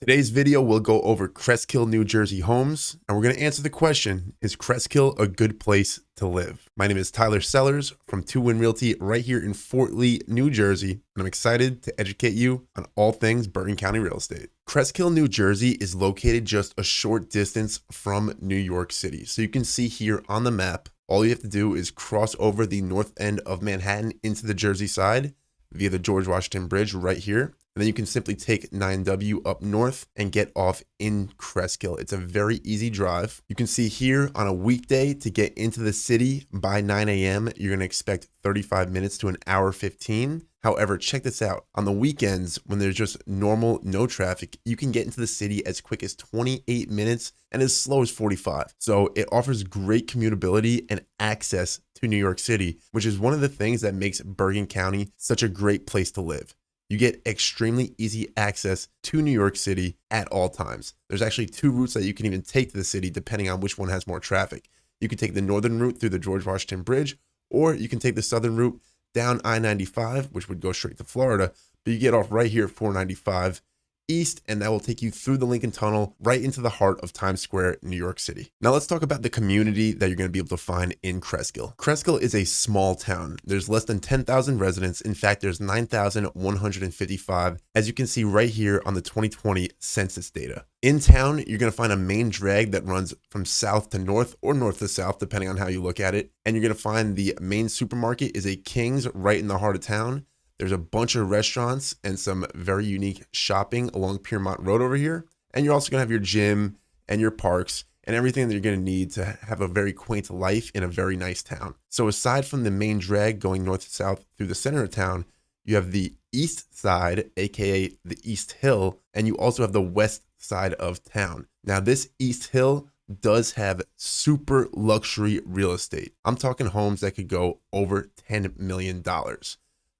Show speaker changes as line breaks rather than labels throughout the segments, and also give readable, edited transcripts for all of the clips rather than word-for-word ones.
Today's video will go over Cresskill, New Jersey homes, and we're going to answer the question, is Cresskill a good place to live? My name is Tyler Sellers from 2 Win Realty right here in Fort Lee, New Jersey, and I'm excited to educate you on all things Bergen County real estate. Cresskill, New Jersey is located just a short distance from New York City. So you can see here on the map, all you have to do is cross over the north end of Manhattan into the Jersey side via the George Washington Bridge right here. And then you can simply take 9W up north and get off in Cresskill. It's a very easy drive. You can see here on a weekday to get into the city by 9 a.m., you're going to expect 35 minutes to an hour 15. However, check this out. On the weekends, when there's just normal, no traffic, you can get into the city as quick as 28 minutes and as slow as 45. So it offers great commutability and access to New York City, which is one of the things that makes Bergen County such a great place to live. You get extremely easy access to New York City at all times. There's actually 2 routes that you can even take to the city depending on which one has more traffic. You can take the northern route through the George Washington Bridge, or you can take the southern route down I-95, which would go straight to Florida, but you get off right here at 495 East, and that will take you through the Lincoln Tunnel right into the heart of Times Square, New York City. Now let's talk about the community that you're going to be able to find in Cresskill. Cresskill is a small town. There's less than 10,000 residents. In fact, there's 9,155, as you can see right here on the 2020 census data. In town, you're going to find a main drag that runs from south to north or north to south, depending on how you look at it. And you're going to find the main supermarket is a King's right in the heart of town. There's a bunch of restaurants and some very unique shopping along Piermont Road over here. And you're also going to have your gym and your parks and everything that you're going to need to have a very quaint life in a very nice town. So aside from the main drag going north to south through the center of town, you have the east side, aka the East Hill, and you also have the west side of town. Now this East Hill does have super luxury real estate. I'm talking homes that could go over $10 million.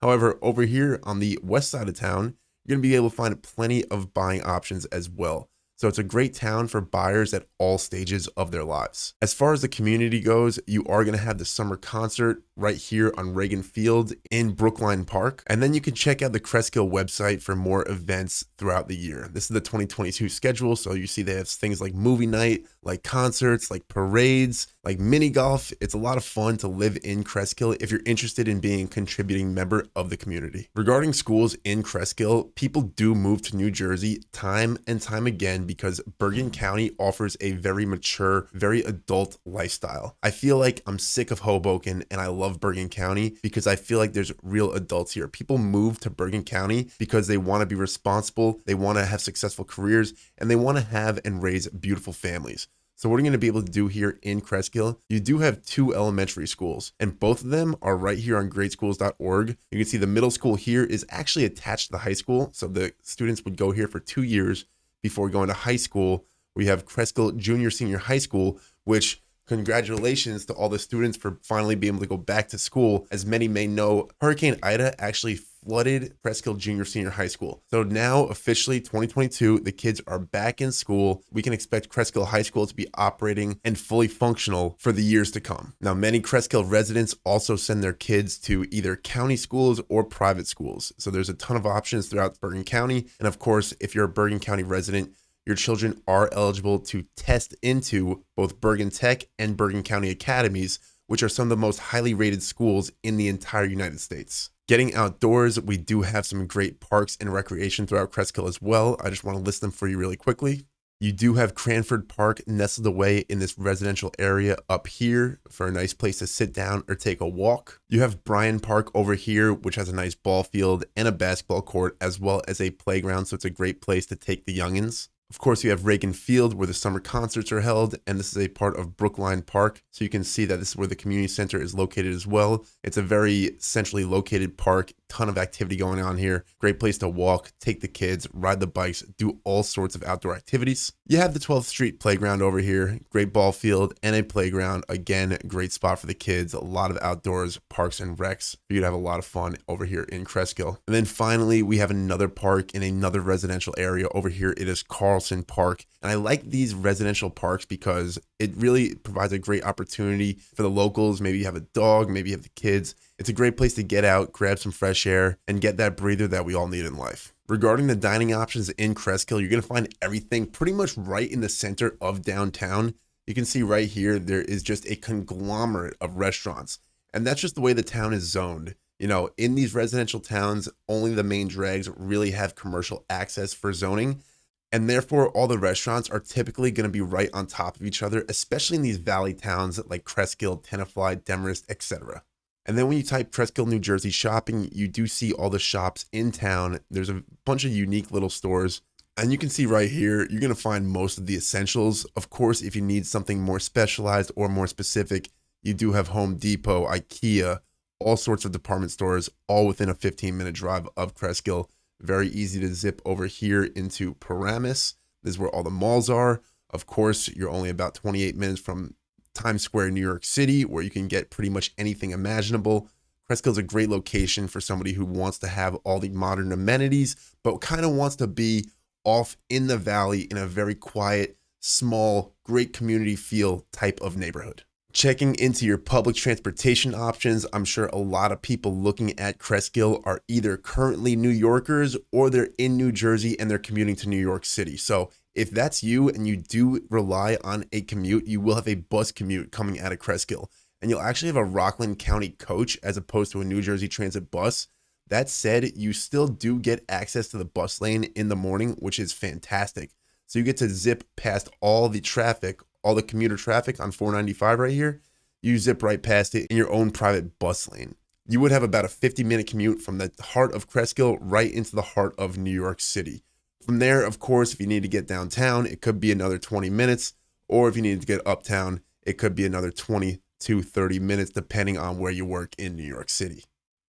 However, over here on the west side of town, you're going to be able to find plenty of buying options as well. So it's a great town for buyers at all stages of their lives. As far as the community goes, you are going to have the summer concert right here on Reagan Field in Brookline Park. And then you can check out the Cresskill website for more events throughout the year. This is the 2022 schedule. So you see they have things like movie night, like concerts, like parades, like mini golf. It's a lot of fun to live in Cresskill if you're interested in being a contributing member of the community. Regarding schools in Cresskill, people do move to New Jersey time and time again because Bergen County offers a very mature, very adult lifestyle. I feel like I'm sick of Hoboken and I love Bergen County because I feel like there's real adults here. People move to Bergen County because they want to be responsible, they want to have successful careers, and they want to have and raise beautiful families. So what are you going to be able to do here in Cresskill? You do have 2 elementary schools, and both of them are right here on gradeschools.org. You can see the middle school here is actually attached to the high school. So the students would go here for 2 years before going to high school. We have Cresskill Junior Senior High School, which congratulations to all the students for finally being able to go back to school. As many may know, Hurricane Ida actually flooded Cresskill Junior Senior High School. So now officially 2022, the kids are back in school. We can expect Cresskill High School to be operating and fully functional for the years to come. Now, many Cresskill residents also send their kids to either county schools or private schools. So there's a ton of options throughout Bergen County. And of course, if you're a Bergen County resident, your children are eligible to test into both Bergen Tech and Bergen County Academies, which are some of the most highly rated schools in the entire United States. Getting outdoors, we do have some great parks and recreation throughout Cresskill as well. I just want to list them for you really quickly. You do have Cranford Park nestled away in this residential area up here for a nice place to sit down or take a walk. You have Bryan Park over here, which has a nice ball field and a basketball court, as well as a playground. So it's a great place to take the youngins. Of course, you have Reagan Field where the summer concerts are held, and this is a part of Brookline Park. So you can see that this is where the community center is located as well. It's a very centrally located park, ton of activity going on here. Great place to walk, take the kids, ride the bikes, do all sorts of outdoor activities. You have the 12th Street Playground over here, great ball field and a playground. Again, great spot for the kids, a lot of outdoors, parks and recs. You'd have a lot of fun over here in Cresskill. And then finally, we have another park in another residential area over here. It is Carlson Park. And I like these residential parks because it really provides a great opportunity for the locals. Maybe you have a dog, maybe you have the kids. It's a great place to get out, grab some fresh air, and get that breather that we all need in life. Regarding the dining options in Cresskill, you're going to find everything pretty much right in the center of downtown. You can see right here, there is just a conglomerate of restaurants. And that's just the way the town is zoned. You know, in these residential towns, only the main drags really have commercial access for zoning. And therefore, all the restaurants are typically going to be right on top of each other, especially in these valley towns like Cresskill, Tenafly, Demarest, etc. And then when you type Cresskill, New Jersey shopping, you do see all the shops in town. There's a bunch of unique little stores. And you can see right here, you're going to find most of the essentials. Of course, if you need something more specialized or more specific, you do have Home Depot, IKEA, all sorts of department stores, all within a 15-minute drive of Cresskill. Very easy to zip over here into Paramus. This is where all the malls are. Of course, you're only about 28 minutes from Times Square, New York City, where you can get pretty much anything imaginable. Cresskill is a great location for somebody who wants to have all the modern amenities, but kind of wants to be off in the valley in a very quiet, small, great community feel type of neighborhood. Checking into your public transportation options, I'm sure a lot of people looking at Cresskill are either currently New Yorkers or they're in New Jersey and they're commuting to New York City. So if that's you and you do rely on a commute, you will have a bus commute coming out of Cresskill. And you'll actually have a Rockland County coach as opposed to a New Jersey Transit bus. That said, you still do get access to the bus lane in the morning, which is fantastic. So you get to zip past all the traffic, all the commuter traffic on 495 right here. You zip right past it in your own private bus lane. You would have about a 50-minute commute from the heart of Cresskill right into the heart of New York City. From there, of course, if you need to get downtown, it could be another 20 minutes. Or if you need to get uptown, it could be another 20 to 30 minutes, depending on where you work in New York City.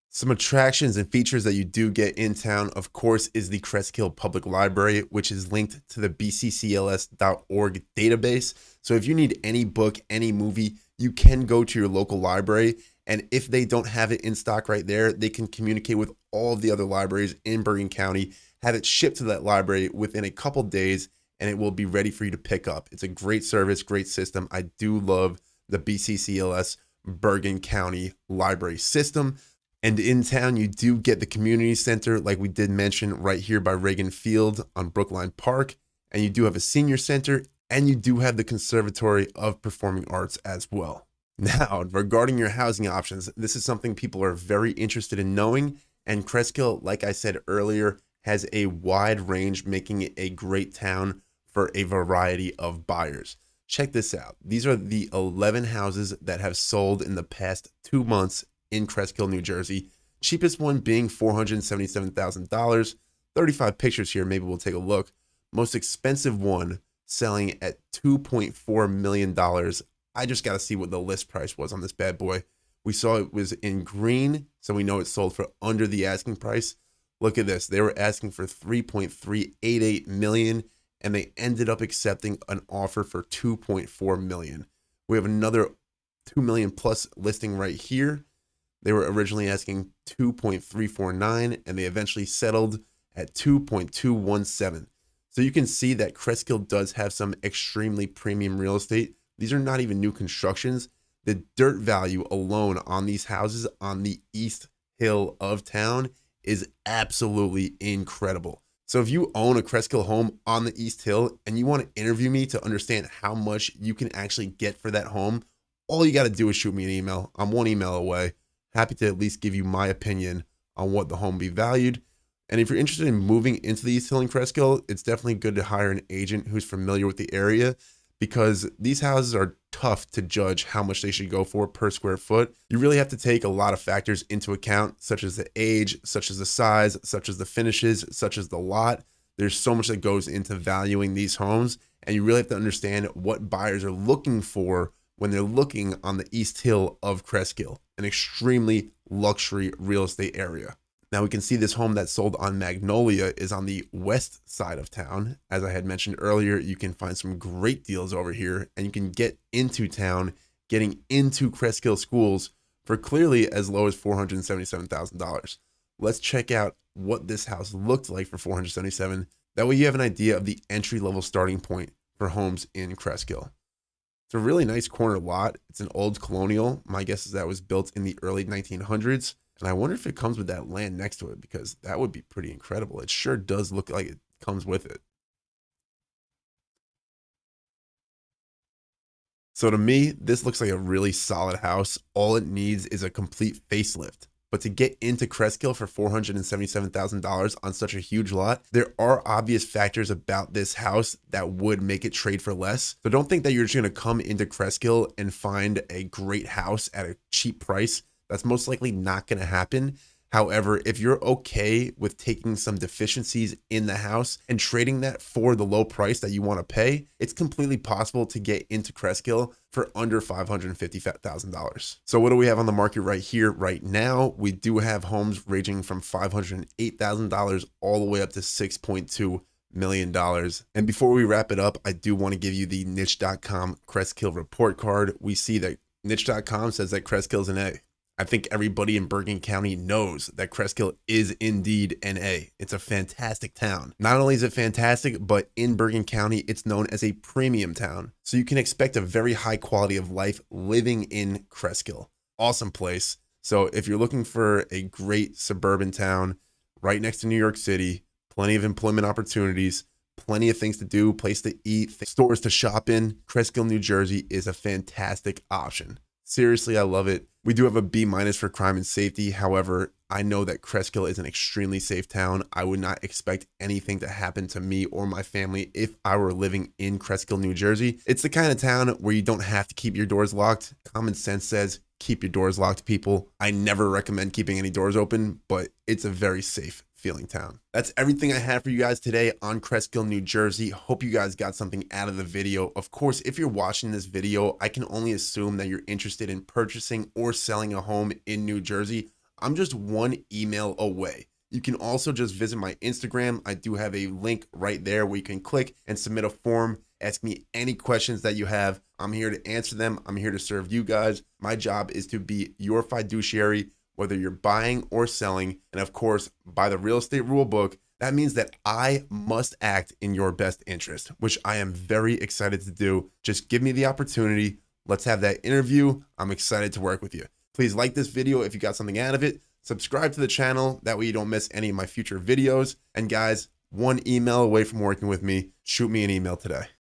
Some attractions and features that you do get in town, of course, is the Cresskill Public Library, which is linked to the bccls.org database. So if you need any book, any movie, you can go to your local library. And if they don't have it in stock right there, they can communicate with all of the other libraries in Bergen County, have it shipped to that library within a couple days, and it will be ready for you to pick up. It's a great service, great system. I do love the BCCLS Bergen County library system. And in town, you do get the community center, like we did mention, right here by Reagan Field on Brookline Park. And you do have a senior center, and you do have the Conservatory of Performing Arts as well. Now, regarding your housing options, this is something people are very interested in knowing. And Cresskill, like I said earlier, has a wide range, making it a great town for a variety of buyers. Check this out. These are the 11 houses that have sold in the past 2 months in Cresskill, New Jersey. Cheapest one being $477,000. 35 pictures here. Maybe we'll take a look. Most expensive one selling at $2.4 million. I just got to see what the list price was on this bad boy. We saw it was in green, so we know it sold for under the asking price. Look at this. They were asking for $3.388 million, and they ended up accepting an offer for $2.4 million. We have another $2 million plus listing right here. They were originally asking $2.349, and they eventually settled at $2.217. So you can see that Cresskill does have some extremely premium real estate. These are not even new constructions. The dirt value alone on these houses on the East Hill of town is absolutely incredible. So if you own a Cresskill home on the East Hill and you want to interview me to understand how much you can actually get for that home, all you got to do is shoot me an email. I'm one email away. Happy to at least give you my opinion on what the home be valued. And if you're interested in moving into the East Hill and Cresskill, it's definitely good to hire an agent who's familiar with the area, because these houses are tough to judge how much they should go for per square foot. You really have to take a lot of factors into account, such as the age, such as the size, such as the finishes, such as the lot. There's so much that goes into valuing these homes, and you really have to understand what buyers are looking for when they're looking on the East Hill of Cresskill, an extremely luxury real estate area. Now we can see this home that sold on Magnolia is on the west side of town. As I had mentioned earlier, you can find some great deals over here, and you can get into town, getting into Cresskill schools for clearly as low as $477,000. Let's check out what this house looked like for $477,000. That way you have an idea of the entry-level starting point for homes in Cresskill. It's a really nice corner lot. It's an old colonial. My guess is that was built in the early 1900s. And I wonder if it comes with that land next to it, because that would be pretty incredible. It sure does look like it comes with it. So to me, this looks like a really solid house. All it needs is a complete facelift. But to get into Cresskill for $477,000 on such a huge lot, there are obvious factors about this house that would make it trade for less. So don't think that you're just going to come into Cresskill and find a great house at a cheap price. That's most likely not going to happen. However, if you're okay with taking some deficiencies in the house and trading that for the low price that you want to pay, it's completely possible to get into Cresskill for under $550,000. So what do we have on the market right here, right now? We do have homes ranging from $508,000 all the way up to $6.2 million. And before we wrap it up, I do want to give you the niche.com Cresskill report card. We see that niche.com says that Cresskill is an A. I think everybody in Bergen County knows that Cresskill is indeed an A. It's a fantastic town. Not only is it fantastic, but in Bergen County, it's known as a premium town. So you can expect a very high quality of life living in Cresskill. Awesome place. So if you're looking for a great suburban town right next to New York City, plenty of employment opportunities, plenty of things to do, place to eat, stores to shop in, Cresskill, New Jersey is a fantastic option. Seriously, I love it. We do have a B- for crime and safety. However, I know that Cresskill is an extremely safe town. I would not expect anything to happen to me or my family if I were living in Cresskill, New Jersey. It's the kind of town where you don't have to keep your doors locked. Common sense says keep your doors locked, people. I never recommend keeping any doors open, but it's a very safe feeling town. That's everything I have for you guys today on Cresskill, New Jersey. Hope you guys got something out of the video. Of course, if you're watching this video, I can only assume that you're interested in purchasing or selling a home in New Jersey. I'm just one email away. You can also just visit my Instagram. I do have a link right there where you can click and submit a form. Ask me any questions that you have. I'm here to answer them. I'm here to serve you guys. My job is to be your fiduciary, whether you're buying or selling. And of course, by the real estate rule book, that means that I must act in your best interest, which I am very excited to do. Just give me the opportunity. Let's have that interview. I'm excited to work with you. Please like this video if you got something out of it. Subscribe to the channel. That way you don't miss any of my future videos. And guys, one email away from working with me. Shoot me an email today.